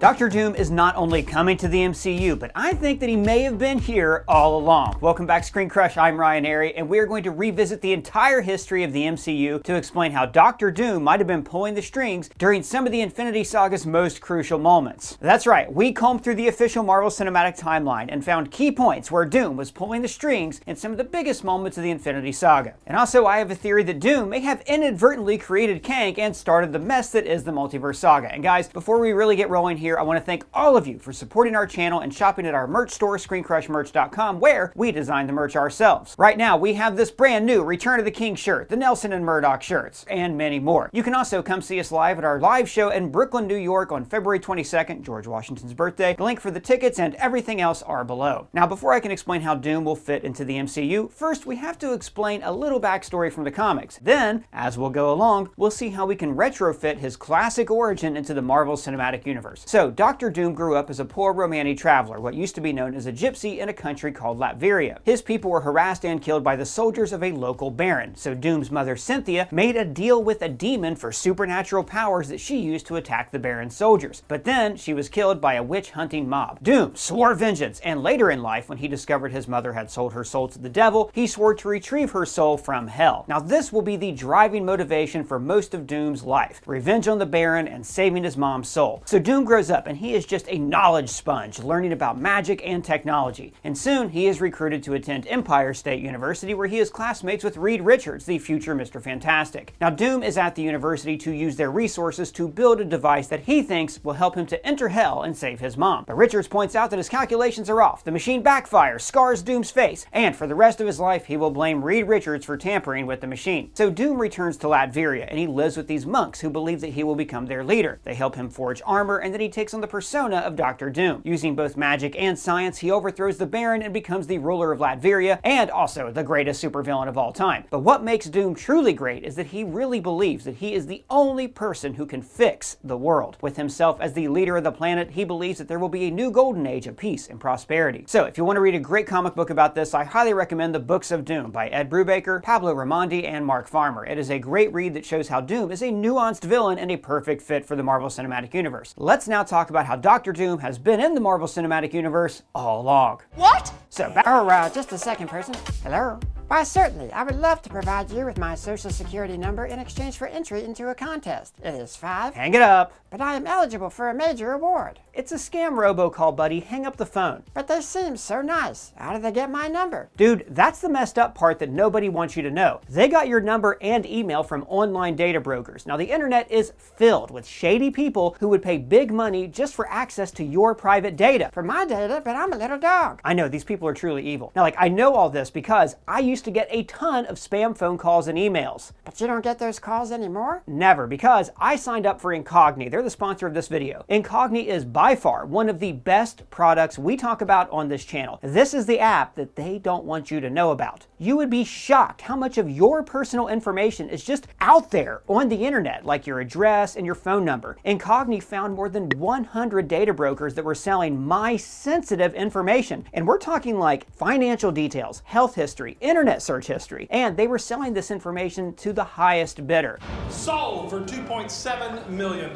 Dr. Doom is not only coming to the MCU, but I think that he may have been here all along. Welcome back, ScreenCrush. I'm Ryan Airy, and we are going to revisit the entire history of the MCU to explain how Dr. Doom might have been pulling the strings during some of the Infinity Saga's most crucial moments. That's right, we combed through the official Marvel Cinematic Timeline and found key points where Doom was pulling the strings in some of the biggest moments of the Infinity Saga. And also, I have a theory that Doom may have inadvertently created Kang and started the mess that is the multiverse saga. And guys, before we really get rolling here, I want to thank all of you for supporting our channel and shopping at our merch store, ScreenCrushMerch.com, where we design the merch ourselves. Right now, we have this brand new Return of the King shirt, the Nelson and Murdoch shirts, and many more. You can also come see us live at our live show in Brooklyn, New York on February 22nd, George Washington's birthday. The link for the tickets and everything else are below. Now, before I can explain how Doom will fit into the MCU, first we have to explain a little backstory from the comics. Then, as we'll go along, we'll see how we can retrofit his classic origin into the Marvel Cinematic Universe. So, Dr. Doom grew up as a poor Romani traveler, what used to be known as a gypsy in a country called Latveria. His people were harassed and killed by the soldiers of a local baron, so Doom's mother Cynthia made a deal with a demon for supernatural powers that she used to attack the baron's soldiers. But then, she was killed by a witch-hunting mob. Doom swore vengeance, and later in life, when he discovered his mother had sold her soul to the devil, he swore to retrieve her soul from hell. Now, this will be the driving motivation for most of Doom's life: revenge on the baron and saving his mom's soul. So Doom grows up, and he is just a knowledge sponge, learning about magic and technology. And soon, he is recruited to attend Empire State University, where he is classmates with Reed Richards, the future Mr. Fantastic. Now, Doom is at the university to use their resources to build a device that he thinks will help him to enter hell and save his mom. But Richards points out that his calculations are off. The machine backfires, scars Doom's face, and for the rest of his life, he will blame Reed Richards for tampering with the machine. So Doom returns to Latveria, and he lives with these monks who believe that he will become their leader. They help him forge armor, and then he takes on the persona of Dr. Doom. Using both magic and science, he overthrows the Baron and becomes the ruler of Latveria, and also the greatest supervillain of all time. But what makes Doom truly great is that he really believes that he is the only person who can fix the world. With himself as the leader of the planet, he believes that there will be a new golden age of peace and prosperity. So if you want to read a great comic book about this, I highly recommend The Books of Doom by Ed Brubaker, Pablo Raimondi, and Mark Farmer. It is a great read that shows how Doom is a nuanced villain and a perfect fit for the Marvel Cinematic Universe. Let's now talk about how Dr. Doom has been in the Marvel Cinematic Universe all along. What? So, Just a second, person. Hello? Why, certainly. I would love to provide you with my social security number in exchange for entry into a contest. It is 5. Hang it up. But I am eligible for a major award. It's a scam robocall, buddy. Hang up the phone. But they seem so nice. How did they get my number? Dude, that's the messed up part that nobody wants you to know. They got your number and email from online data brokers. Now, the internet is filled with shady people who would pay big money just for access to your private data. For my data, but I'm a little dog. I know, these people are truly evil. Now, I know all this because I used to get a ton of spam phone calls and emails. But you don't get those calls anymore? Never, because I signed up for Incogni. They're the sponsor of this video. Incogni is by far one of the best products we talk about on this channel. This is the app that they don't want you to know about. You would be shocked how much of your personal information is just out there on the internet, like your address and your phone number. Incogni found more than 100 data brokers that were selling my sensitive information. And we're talking like financial details, health history, internet search history, and they were selling this information to the highest bidder. Sold for $2.7 million.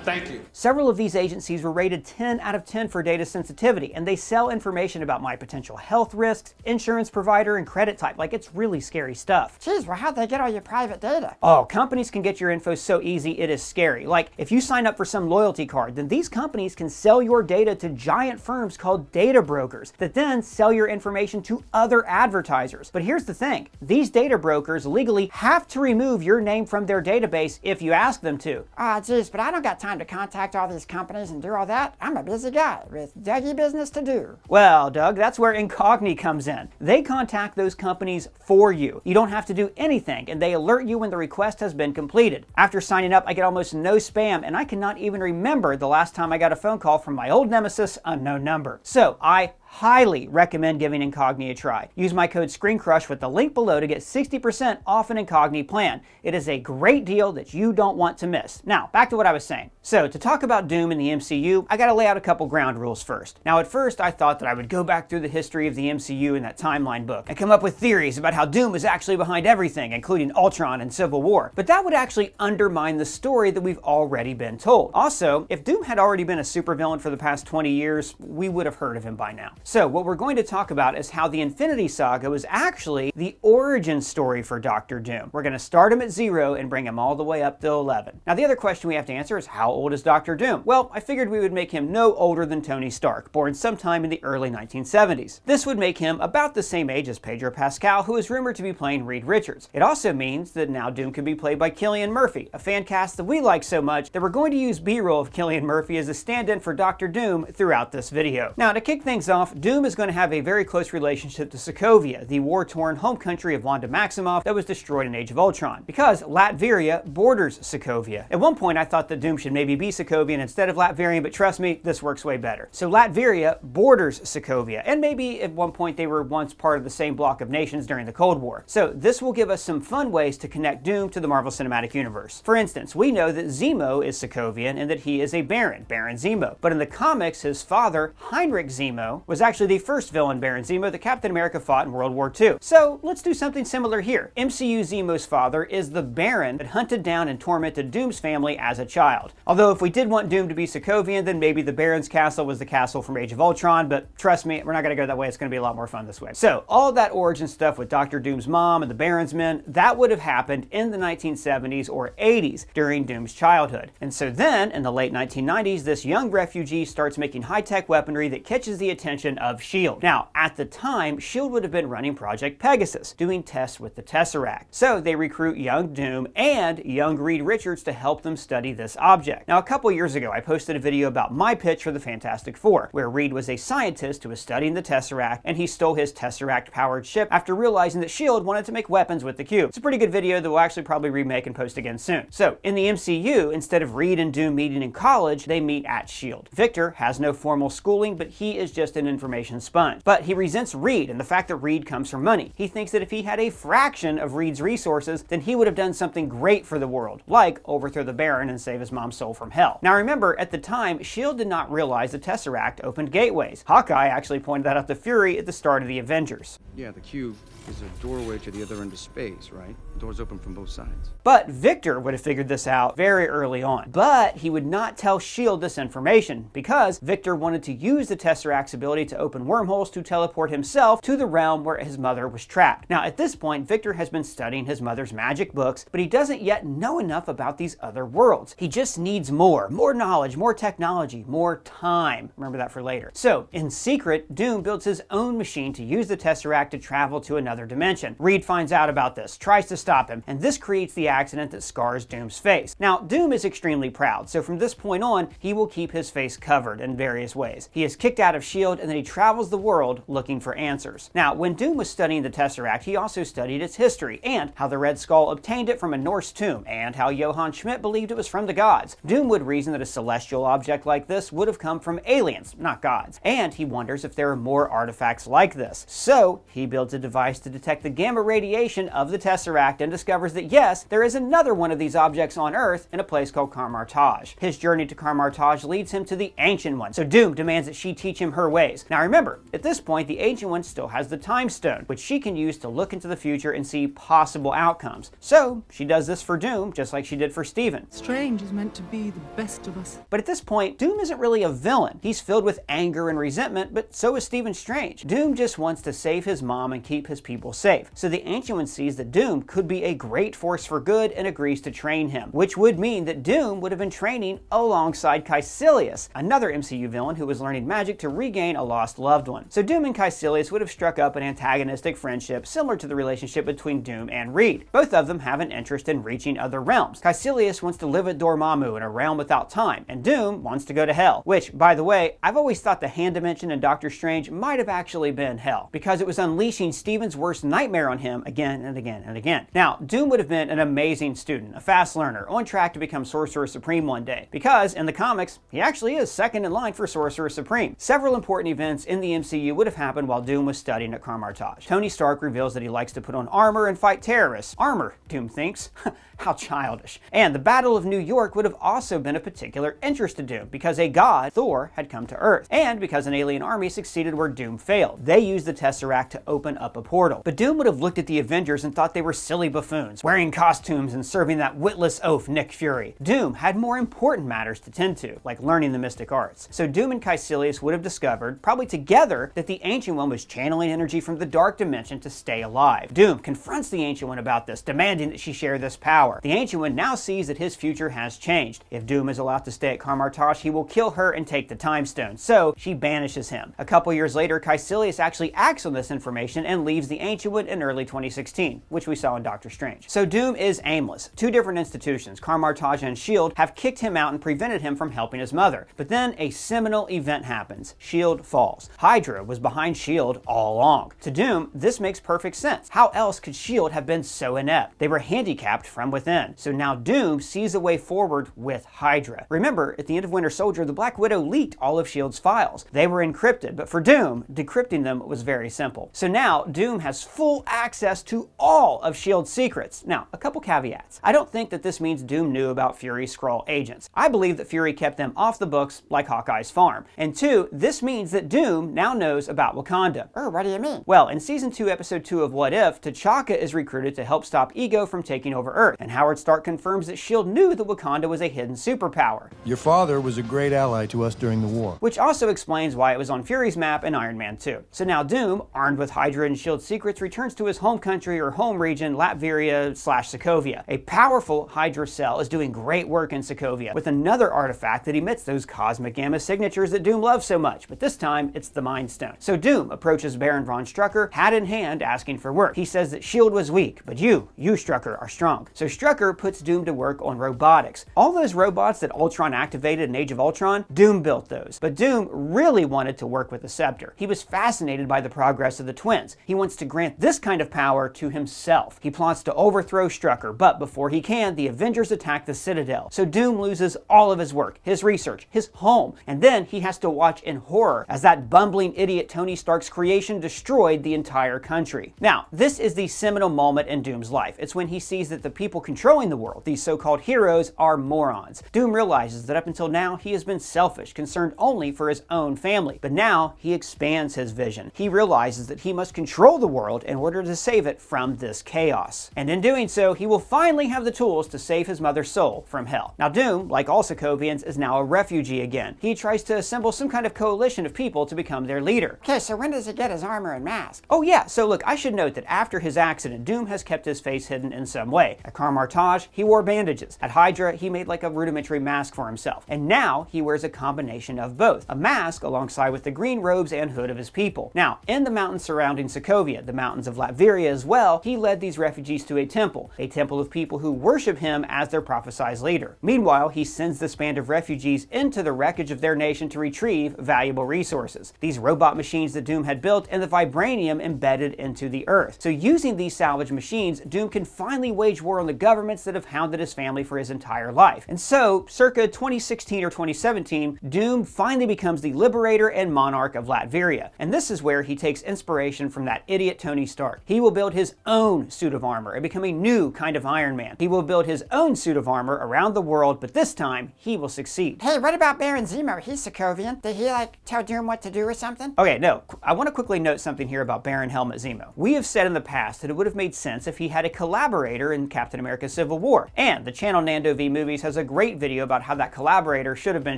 Thank you. Several of these agencies were rated 10 out of 10 for data sensitivity, and they sell information about my potential health risks, insurance provider, and credit type. Like, it's really scary stuff. Jeez, well, how'd they get all your private data? Oh, companies can get your info so easy, it is scary. Like, if you sign up for some loyalty card, then these companies can sell your data to giant firms called data brokers that then sell your information to other advertisers. But here's the thing. These data brokers legally have to remove your name from their database if you ask them to. Ah, geez, but I don't got time to contact all these companies and do all that. I'm a busy guy with Dougie business to do. Well, Doug, that's where Incogni comes in. They contact those companies for you. You don't have to do anything, and they alert you when the request has been completed. After signing up, I get almost no spam, and I cannot even remember the last time I got a phone call from my old nemesis, unknown number. So I highly recommend giving Incogni a try. Use my code ScreenCrush with the link below to get 60% off an Incogni plan. It is a great deal that you don't want to miss. Now, back to what I was saying. So, to talk about Doom in the MCU, I gotta lay out a couple ground rules first. Now, at first, I thought that I would go back through the history of the MCU in that timeline book and come up with theories about how Doom is actually behind everything, including Ultron and Civil War. But that would actually undermine the story that we've already been told. Also, if Doom had already been a supervillain for the past 20 years, we would have heard of him by now. So, what we're going to talk about is how the Infinity Saga was actually the origin story for Dr. Doom. We're going to start him at 0 and bring him all the way up to 11. Now, the other question we have to answer is, how old is Dr. Doom? Well, I figured we would make him no older than Tony Stark, born sometime in the early 1970s. This would make him about the same age as Pedro Pascal, who is rumored to be playing Reed Richards. It also means that now Doom could be played by Cillian Murphy, a fan cast that we like so much that we're going to use B-roll of Cillian Murphy as a stand-in for Dr. Doom throughout this video. Now, to kick things off, Doom is going to have a very close relationship to Sokovia, the war-torn home country of Wanda Maximoff that was destroyed in Age of Ultron, because Latveria borders Sokovia. At one point, I thought that Doom should maybe be Sokovian instead of Latverian, but trust me, this works way better. So Latveria borders Sokovia, and maybe at one point they were once part of the same block of nations during the Cold War. So this will give us some fun ways to connect Doom to the Marvel Cinematic Universe. For instance, we know that Zemo is Sokovian and that he is a Baron, Baron Zemo. But in the comics, his father, Heinrich Zemo, was actually the first villain Baron Zemo that Captain America fought in World War II. So let's do something similar here. MCU Zemo's father is the Baron that hunted down and tormented Doom's family as a child. Although if we did want Doom to be Sokovian, then maybe the Baron's castle was the castle from Age of Ultron, but trust me, we're not going to go that way. It's going to be a lot more fun this way. So all that origin stuff with Dr. Doom's mom and the Baron's men, that would have happened in the 1970s or 80s during Doom's childhood. And so then, in the late 1990s, this young refugee starts making high-tech weaponry that catches the attention of S.H.I.E.L.D. Now, at the time, S.H.I.E.L.D. would have been running Project Pegasus, doing tests with the Tesseract. So they recruit young Doom and young Reed Richards to help them study this object. Now, a couple years ago, I posted a video about my pitch for the Fantastic Four, where Reed was a scientist who was studying the Tesseract, and he stole his Tesseract-powered ship after realizing that S.H.I.E.L.D. wanted to make weapons with the cube. It's a pretty good video that we'll actually probably remake and post again soon. So, in the MCU, instead of Reed and Doom meeting in college, they meet at S.H.I.E.L.D. Victor has no formal schooling, but he is just an information sponge. But he resents Reed and the fact that Reed comes from money. He thinks that if he had a fraction of Reed's resources, then he would have done something great for the world, like overthrow the Baron and save his mom's soul from hell. Now remember, at the time, S.H.I.E.L.D. did not realize the Tesseract opened gateways. Hawkeye actually pointed that out to Fury at the start of the Avengers. Yeah, the cube is a doorway to the other end of space, right? The door's open from both sides. But Victor would have figured this out very early on. But he would not tell S.H.I.E.L.D. this information because Victor wanted to use the Tesseract's ability to open wormholes to teleport himself to the realm where his mother was trapped. Now, at this point, Victor has been studying his mother's magic books, but he doesn't yet know enough about these other worlds. He just needs more knowledge, more technology, more time. Remember that for later. So, in secret, Doom builds his own machine to use the Tesseract to travel to another dimension. Reed finds out about this, tries to stop him, and this creates the accident that scars Doom's face. Now, Doom is extremely proud, so from this point on, he will keep his face covered in various ways. He is kicked out of S.H.I.E.L.D. and then he travels the world looking for answers. Now, when Doom was studying the Tesseract, he also studied its history, and how the Red Skull obtained it from a Norse tomb, and how Johann Schmidt believed it was from the gods. Doom would reason that a celestial object like this would have come from aliens, not gods, and he wonders if there are more artifacts like this. So, he builds a device to detect the gamma radiation of the Tesseract and discovers that yes, there is another one of these objects on Earth in a place called Karmartaj. His journey to Karmartaj leads him to the Ancient One, so Doom demands that she teach him her ways. Now remember, at this point, the Ancient One still has the Time Stone, which she can use to look into the future and see possible outcomes. So, she does this for Doom, just like she did for Steven. Strange is meant to be the best of us. But at this point, Doom isn't really a villain. He's filled with anger and resentment, but so is Stephen Strange. Doom just wants to save his mom and keep his people safe. So the Ancient One sees that Doom could be a great force for good and agrees to train him, which would mean that Doom would have been training alongside Caecilius, another MCU villain who was learning magic to regain a lost loved one. So Doom and Caecilius would have struck up an antagonistic friendship similar to the relationship between Doom and Reed. Both of them have an interest in reaching other realms. Caecilius wants to live at Dormammu in a realm without time, and Doom wants to go to hell, which, by the way, I've always thought the hand dimension in Doctor Strange might have actually been hell, because it was unleashing Stephen's worst nightmare on him again and again and again. Now, Doom would have been an amazing student, a fast learner, on track to become Sorcerer Supreme one day, because in the comics, he actually is second in line for Sorcerer Supreme. Several important events in the MCU would have happened while Doom was studying at Carmartage. Tony Stark reveals that he likes to put on armor and fight terrorists. Armor, Doom thinks. How childish. And the Battle of New York would have also been of particular interest to Doom because a god, Thor, had come to Earth, and because an alien army succeeded where Doom failed. They used the Tesseract to open up a portal. But Doom would have looked at the Avengers and thought they were silly buffoons, wearing costumes and serving that witless oaf Nick Fury. Doom had more important matters to tend to, like learning the mystic arts. So Doom and Caecilius would have discovered, probably together, that the Ancient One was channeling energy from the Dark Dimension to stay alive. Doom confronts the Ancient One about this, demanding that she share this power. The Ancient One now sees that his future has changed. If Doom is allowed to stay at Carmartage, he will kill her and take the Time Stone, so she banishes him. A couple years later, Caecilius actually acts on this information and leaves the Ancient One in early 2016, which we saw in Doctor Strange. So Doom is aimless. Two different institutions, Carmartage and S.H.I.E.L.D., have kicked him out and prevented him from helping his mother. But then a seminal event happens. S.H.I.E.L.D. falls. Hydra was behind S.H.I.E.L.D. all along. To Doom, this makes perfect sense. How else could S.H.I.E.L.D. have been so inept? They were handicapped from within. So now Doom sees a way forward with Hydra. Remember, at the end of Winter Soldier, the Black Widow leaked all of S.H.I.E.L.D.'s files. They were encrypted, but for Doom, decrypting them was very simple. So now Doom has full access to all of S.H.I.E.L.D.'s secrets. Now, a couple caveats. I don't think that this means Doom knew about Fury's Skrull agents. I believe that Fury kept them off the books like Hawkeye's farm. And two, this means that Doom now knows about Wakanda. Oh, what do you mean? Well, in Season 2, Episode 2 of What If, T'Chaka is recruited to help stop Ego from taking over Earth, and Howard Stark confirms that S.H.I.E.L.D. knew that Wakanda was a hidden superpower. Your father was a great ally to us during the war. Which also explains why it was on Fury's map in Iron Man 2. So now Doom, armed with Hydra and S.H.I.E.L.D. secrets, returns to his home country or home region, Latveria/Sokovia. A powerful Hydra cell is doing great work in Sokovia with another artifact that emits those cosmic gamma signatures that Doom loves so much, but this time it's the Mind Stone. So Doom approaches Baron von Strucker, hat in hand, asking for work. He says that S.H.I.E.L.D. was weak, but you Strucker, are strong. So Strucker puts Doom to work on robotics. All those robots that Ultron activated in Age of Ultron, Doom built those. But Doom really wanted to work with the Scepter. He was fascinated by the progress of the twins. He wants to grant this kind of power to himself. He plots to overthrow Strucker, but before he can, the Avengers attack the Citadel. So Doom loses all of his work, his research, his home, and then he has to watch in horror as that bumbling idiot Tony Stark's creation destroyed the entire country. Now, this is the seminal moment in Doom's life. It's when he sees that the people controlling the world, these so-called heroes, are morons. Doom realizes that up until now he has been selfish, concerned only for his own family. But now he expands his vision. He realizes that he must control the world in order to save it from this chaos. And in doing so, he will finally have the tools to save his mother's soul from hell. Now Doom, like all Sokovians, is now a refugee again. He tries to assemble some kind of coalition of people to become their leader. Okay, so when does he get his armor and mask? Oh yeah, so look, I should note that after his accident, Doom has kept his face hidden in some way. At Carmartage, he wore bandages. At Hydra, he made like a rudimentary mask for himself. And now he wears a combination of both. A mask alongside with the green robes and hood of his people. Now, in the mountains surrounding Sokovia, the mountains of Latveria as well, he led these refugees to a temple of people who worship him as their prophesied leader. Meanwhile, he sends this band of refugees into the wreckage of their nation to retrieve valuable resources. These robot machines that Doom had built and the vibranium embedded into the earth. So using these salvage machines, Doom can finally wage war on the governments that have hounded his family for his entire life. And so, circa 2016 or 2017, Doom finally becomes the liberator and monarch of Latveria. And this is where he takes inspiration from that idiot Tony Stark. He will build his own suit of armor and become a new kind of Iron Man. He will build his own suit of armor around the world, but this time, he will succeed. Hey, what about Baron Zemo? He's Sokovian. Did he, tell Doom what to do or something? Okay, no. I want to quickly note something here about Baron Helmut Zemo. We have said in the past that it would have made sense if he had a collaborator in Captain America Civil War. And the channel Nando V Movies has a great video about how that collaborator should have been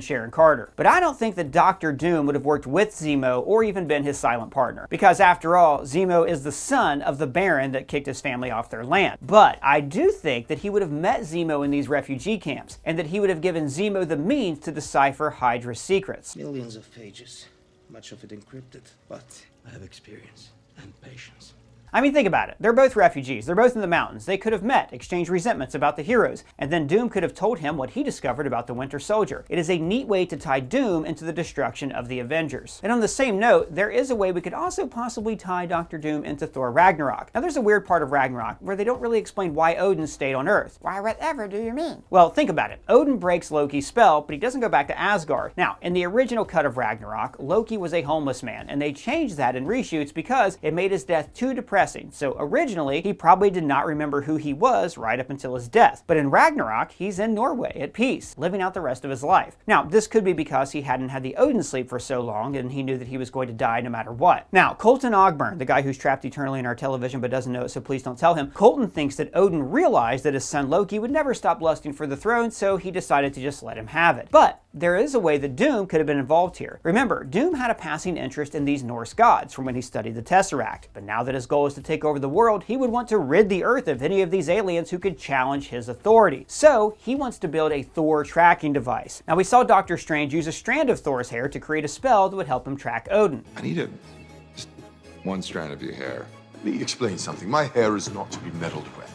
Sharon Carter. But I don't think that Dr. Doom would have worked with Zemo or even been his silent partner. Because after all, Zemo is the son of the Baron that kicked his family off their land. But I do think that he would have met Zemo in these refugee camps, and that he would have given Zemo the means to decipher Hydra's secrets. Millions of pages, much of it encrypted, but I have experience and patience. I mean, think about it. They're both refugees. They're both in the mountains. They could have met, exchanged resentments about the heroes, and then Doom could have told him what he discovered about the Winter Soldier. It is a neat way to tie Doom into the destruction of the Avengers. And on the same note, there is a way we could also possibly tie Dr. Doom into Thor Ragnarok. Now, there's a weird part of Ragnarok where they don't really explain why Odin stayed on Earth. Why, whatever do you mean? Well, think about it. Odin breaks Loki's spell, but he doesn't go back to Asgard. Now, in the original cut of Ragnarok, Loki was a homeless man, and they changed that in reshoots because it made his death too depressing. So originally, he probably did not remember who he was right up until his death. But in Ragnarok, he's in Norway at peace, living out the rest of his life. Now, this could be because he hadn't had the Odin sleep for so long, and he knew that he was going to die no matter what. Now, Colton Ogburn, the guy who's trapped eternally in our television but doesn't know it, so please don't tell him, Colton thinks that Odin realized that his son Loki would never stop lusting for the throne, so he decided to just let him have it. But there is a way that Doom could have been involved here. Remember, Doom had a passing interest in these Norse gods from when he studied the Tesseract, but now that his goal is to take over the world, he would want to rid the Earth of any of these aliens who could challenge his authority. So he wants to build a Thor tracking device. Now, we saw Doctor Strange use a strand of Thor's hair to create a spell that would help him track Odin. I need just one strand of your hair. Let me explain something. My hair is not to be meddled with.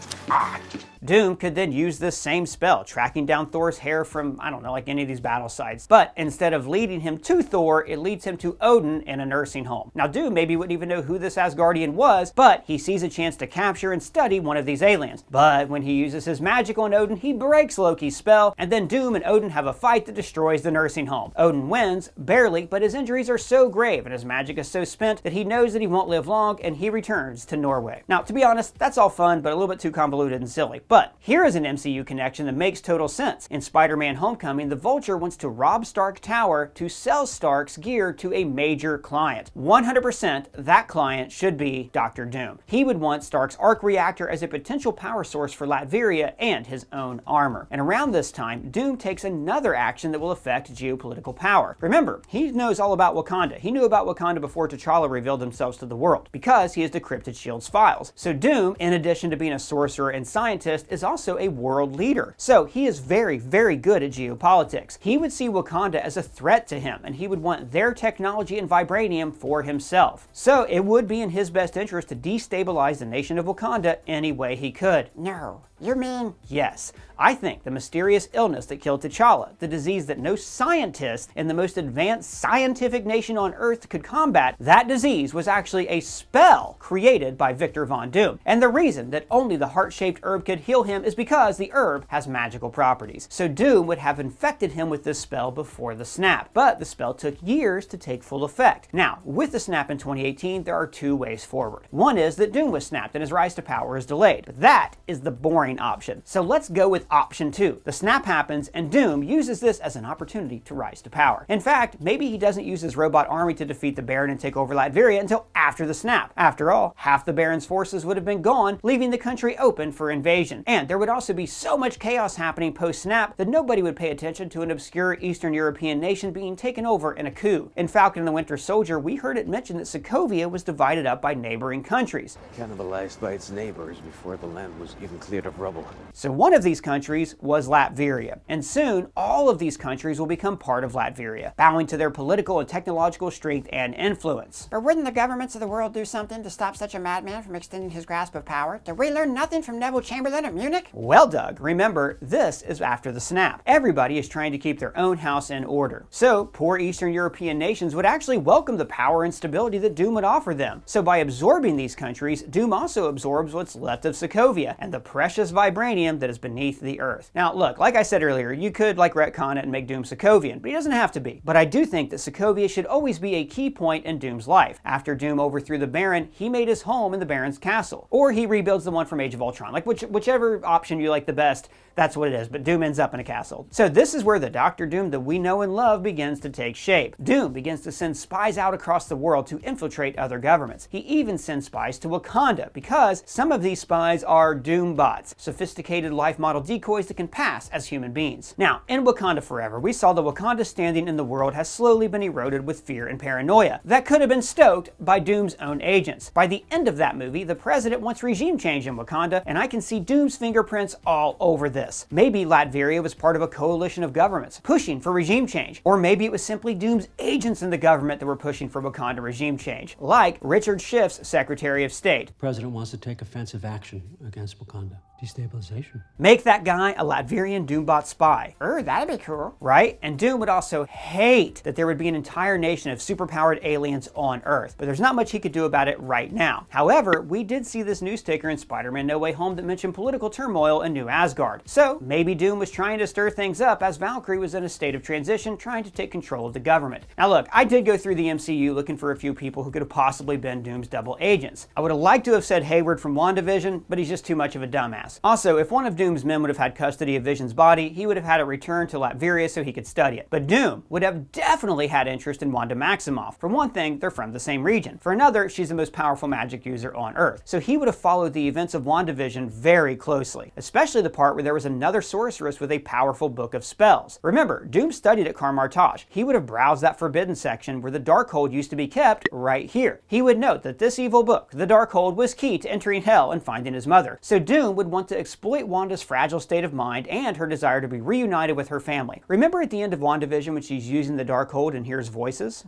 Doom could then use this same spell, tracking down Thor's hair from, I don't know, like any of these battle sites. But instead of leading him to Thor, it leads him to Odin in a nursing home. Now, Doom maybe wouldn't even know who this Asgardian was, but he sees a chance to capture and study one of these aliens. But when he uses his magic on Odin, he breaks Loki's spell, and then Doom and Odin have a fight that destroys the nursing home. Odin wins, barely, but his injuries are so grave and his magic is so spent that he knows that he won't live long, and he returns to Norway. Now, to be honest, that's all fun, but a little bit too convoluted and silly. But here is an MCU connection that makes total sense. In Spider-Man Homecoming, the Vulture wants to rob Stark Tower to sell Stark's gear to a major client. 100% that client should be Dr. Doom. He would want Stark's arc reactor as a potential power source for Latveria and his own armor. And around this time, Doom takes another action that will affect geopolitical power. Remember, he knows all about Wakanda. He knew about Wakanda before T'Challa revealed themselves to the world, because he has decrypted S.H.I.E.L.D.'s files. So Doom, in addition to being a sorcerer and scientist, is also a world leader. So he is very, very good at geopolitics. He would see Wakanda as a threat to him, and he would want their technology and vibranium for himself. So it would be in his best interest to destabilize the nation of Wakanda any way he could. No. You mean? Yes. I think the mysterious illness that killed T'Challa, the disease that no scientist in the most advanced scientific nation on Earth could combat, that disease was actually a spell created by Victor Von Doom. And the reason that only the heart-shaped herb could heal him is because the herb has magical properties. So Doom would have infected him with this spell before the snap. But the spell took years to take full effect. Now, with the snap in 2018, there are two ways forward. One is that Doom was snapped and his rise to power is delayed. But that is the boring option. So let's go with option 2. The snap happens and Doom uses this as an opportunity to rise to power. In fact, maybe he doesn't use his robot army to defeat the Baron and take over Latveria until after the snap. After all, half the Baron's forces would have been gone, leaving the country open for invasion. And there would also be so much chaos happening post-snap that nobody would pay attention to an obscure Eastern European nation being taken over in a coup. In Falcon and the Winter Soldier, we heard it mentioned that Sokovia was divided up by neighboring countries. Cannibalized by its neighbors before the land was even cleared of rubble. So one of these countries was Latveria, and soon all of these countries will become part of Latveria, bowing to their political and technological strength and influence. But wouldn't the governments of the world do something to stop such a madman from extending his grasp of power? Did we learn nothing from Neville Chamberlain at Munich? Well, Doug, remember, this is after the snap. Everybody is trying to keep their own house in order. So poor Eastern European nations would actually welcome the power and stability that Doom would offer them. So by absorbing these countries, Doom also absorbs what's left of Sokovia and the precious vibranium that is beneath the earth. Now look, like I said earlier, you could retcon it and make Doom Sokovian, but he doesn't have to be. But I do think that Sokovia should always be a key point in Doom's life. After Doom overthrew the Baron, he made his home in the Baron's castle. Or he rebuilds the one from Age of Ultron. Whichever option you like the best, that's what it is, but Doom ends up in a castle. So this is where the Doctor Doom that we know and love begins to take shape. Doom begins to send spies out across the world to infiltrate other governments. He even sends spies to Wakanda because some of these spies are Doom bots. sophisticated life model decoys that can pass as human beings. Now, in Wakanda Forever, we saw that Wakanda's standing in the world has slowly been eroded with fear and paranoia that could have been stoked by Doom's own agents. By the end of that movie, the president wants regime change in Wakanda, and I can see Doom's fingerprints all over this. Maybe Latveria was part of a coalition of governments pushing for regime change, or maybe it was simply Doom's agents in the government that were pushing for Wakanda regime change, like Richard Schiff's Secretary of State. The president wants to take offensive action against Wakanda. Destabilization. Make that guy a Latverian Doombot spy. That'd be cool. Right? And Doom would also hate that there would be an entire nation of superpowered aliens on Earth, but there's not much he could do about it right now. However, we did see this news ticker in Spider-Man No Way Home that mentioned political turmoil in New Asgard. So maybe Doom was trying to stir things up as Valkyrie was in a state of transition, trying to take control of the government. Now look, I did go through the MCU looking for a few people who could have possibly been Doom's double agents. I would have liked to have said Hayward from WandaVision, but he's just too much of a dumbass. Also, if one of Doom's men would have had custody of Vision's body, he would have had it returned to Latveria so he could study it. But Doom would have definitely had interest in Wanda Maximoff. For one thing, they're from the same region. For another, she's the most powerful magic user on Earth. So he would have followed the events of WandaVision very closely, especially the part where there was another sorceress with a powerful book of spells. Remember, Doom studied at Karmartaj. He would have browsed that forbidden section where the Darkhold used to be kept right here. He would note that this evil book, the Darkhold, was key to entering Hell and finding his mother. So Doom would want to exploit Wanda's fragile state of mind and her desire to be reunited with her family. Remember at the end of WandaVision when she's using the Darkhold and hears voices?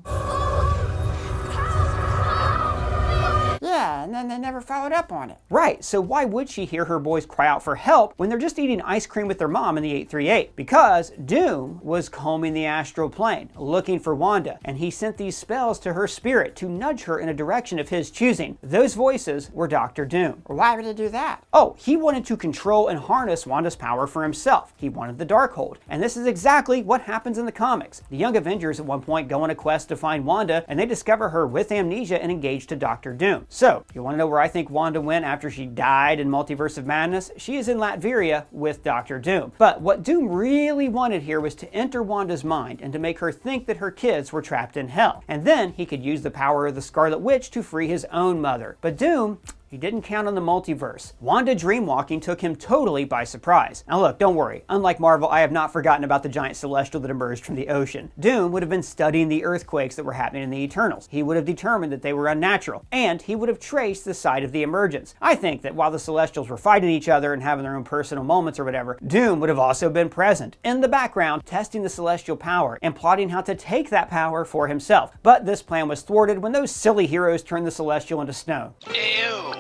Yeah, and then they never followed up on it. Right, so why would she hear her boys cry out for help when they're just eating ice cream with their mom in the 838? Because Doom was combing the astral plane, looking for Wanda, and he sent these spells to her spirit to nudge her in a direction of his choosing. Those voices were Dr. Doom. Why would he do that? Oh, he wanted to control and harness Wanda's power for himself. He wanted the Darkhold. And this is exactly what happens in the comics. The Young Avengers at one point go on a quest to find Wanda, and they discover her with amnesia and engaged to Dr. Doom. So, you want to know where I think Wanda went after she died in Multiverse of Madness? She is in Latveria with Dr. Doom. But what Doom really wanted here was to enter Wanda's mind and to make her think that her kids were trapped in Hell. And then he could use the power of the Scarlet Witch to free his own mother. But Doom, he didn't count on the multiverse. Wanda dreamwalking took him totally by surprise. Now look, don't worry. Unlike Marvel, I have not forgotten about the giant celestial that emerged from the ocean. Doom would have been studying the earthquakes that were happening in the Eternals. He would have determined that they were unnatural, and he would have traced the site of the emergence. I think that while the Celestials were fighting each other and having their own personal moments or whatever, Doom would have also been present, in the background, testing the celestial power and plotting how to take that power for himself. But this plan was thwarted when those silly heroes turned the Celestial into snow. Ew.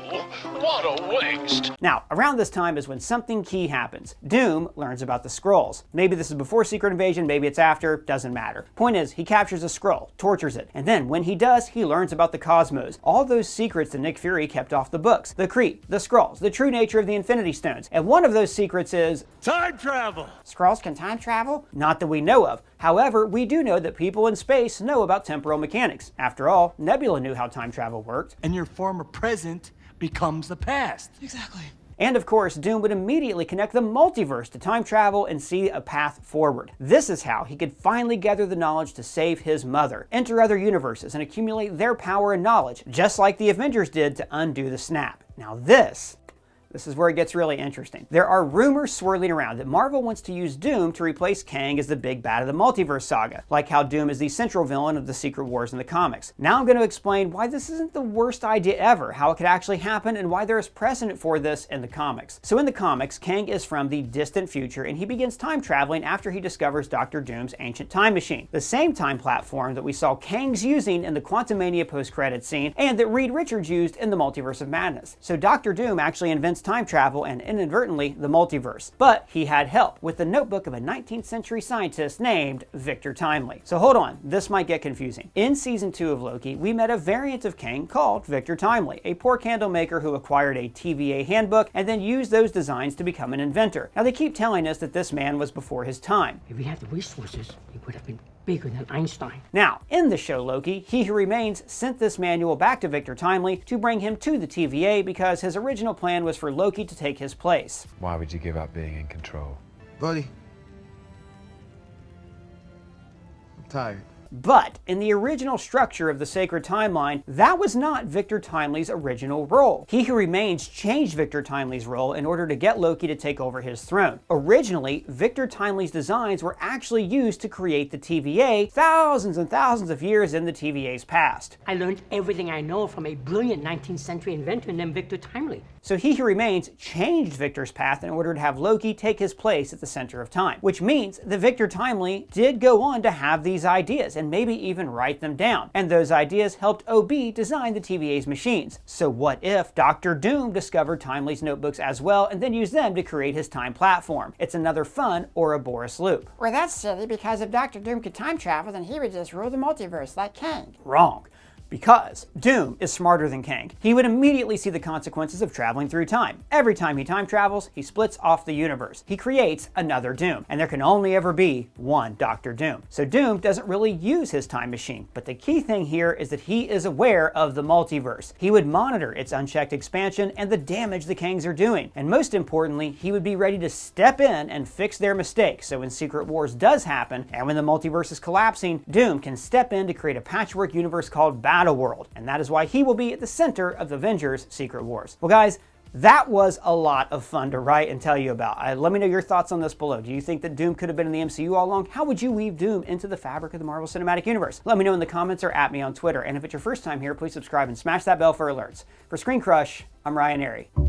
What a waste! Now, around this time is when something key happens. Doom learns about the Skrulls. Maybe this is before Secret Invasion, maybe it's after, doesn't matter. Point is, he captures a Skrull, tortures it, and then when he does, he learns about the Cosmos. All those secrets that Nick Fury kept off the books. The Kree, the Skrulls, the true nature of the Infinity Stones. And one of those secrets is Time travel! Skrulls can time travel? not that we know of. However, we do know that people in space know about temporal mechanics. After all, Nebula knew how time travel worked. And your former present becomes the past. Exactly. And of course, Doom would immediately connect the multiverse to time travel and see a path forward. This is how he could finally gather the knowledge to save his mother, enter other universes, and accumulate their power and knowledge, just like the Avengers did to undo the snap. Now this is where it gets really interesting. There are rumors swirling around that Marvel wants to use Doom to replace Kang as the big bad of the multiverse saga, like how Doom is the central villain of the Secret Wars in the comics. Now I'm going to explain why this isn't the worst idea ever, how it could actually happen, and why there is precedent for this in the comics. So in the comics, Kang is from the distant future, and he begins time traveling after he discovers Dr. Doom's ancient time machine, the same time platform that we saw Kang's using in the Quantumania post-credits scene, and that Reed Richards used in the Multiverse of Madness. So Dr. Doom actually invents time travel and inadvertently the multiverse. But he had help with the notebook of a 19th century scientist named Victor Timely. So hold on, this might get confusing. In season 2 of Loki, we met a variant of Kang called Victor Timely, a poor candle maker who acquired a TVA handbook and then used those designs to become an inventor. Now they keep telling us that this man was before his time. If we had the resources, he would have been bigger than Einstein. Now, in the show Loki, He Who Remains sent this manual back to Victor Timely to bring him to the TVA because his original plan was for Loki to take his place. Why would you give up being in control? Buddy, I'm tired. But in the original structure of the Sacred Timeline, that was not Victor Timely's original role. He Who Remains changed Victor Timely's role in order to get Loki to take over his throne. Originally, Victor Timely's designs were actually used to create the TVA thousands and thousands of years in the TVA's past. I learned everything I know from a brilliant 19th century inventor named Victor Timely. So He Who Remains changed Victor's path in order to have Loki take his place at the center of time, which means that Victor Timely did go on to have these ideas and maybe even write them down. And those ideas helped OB design the TVA's machines. So what if Dr. Doom discovered Timely's notebooks as well and then used them to create his time platform? It's another fun Ouroboros loop. Well, that's silly, because if Dr. Doom could time travel, then he would just rule the multiverse like Kang. Wrong. Because Doom is smarter than Kang. He would immediately see the consequences of traveling through time. Every time he time travels, he splits off the universe. He creates another Doom, and there can only ever be one Dr. Doom. So Doom doesn't really use his time machine, but the key thing here is that he is aware of the multiverse. He would monitor its unchecked expansion and the damage the Kangs are doing. And most importantly, he would be ready to step in and fix their mistakes. So when Secret Wars does happen, and when the multiverse is collapsing, Doom can step in to create a patchwork universe called Battle World, and that is why he will be at the center of the Avengers Secret Wars. Well guys, that was a lot of fun to write and tell you about. Let me know your thoughts on this below. Do you think that Doom could have been in the MCU all along? How would you weave Doom into the fabric of the Marvel Cinematic Universe? Let me know in the comments or at me on Twitter. And if it's your first time here, please subscribe and smash that bell for alerts. For ScreenCrush, I'm Ryan Airy.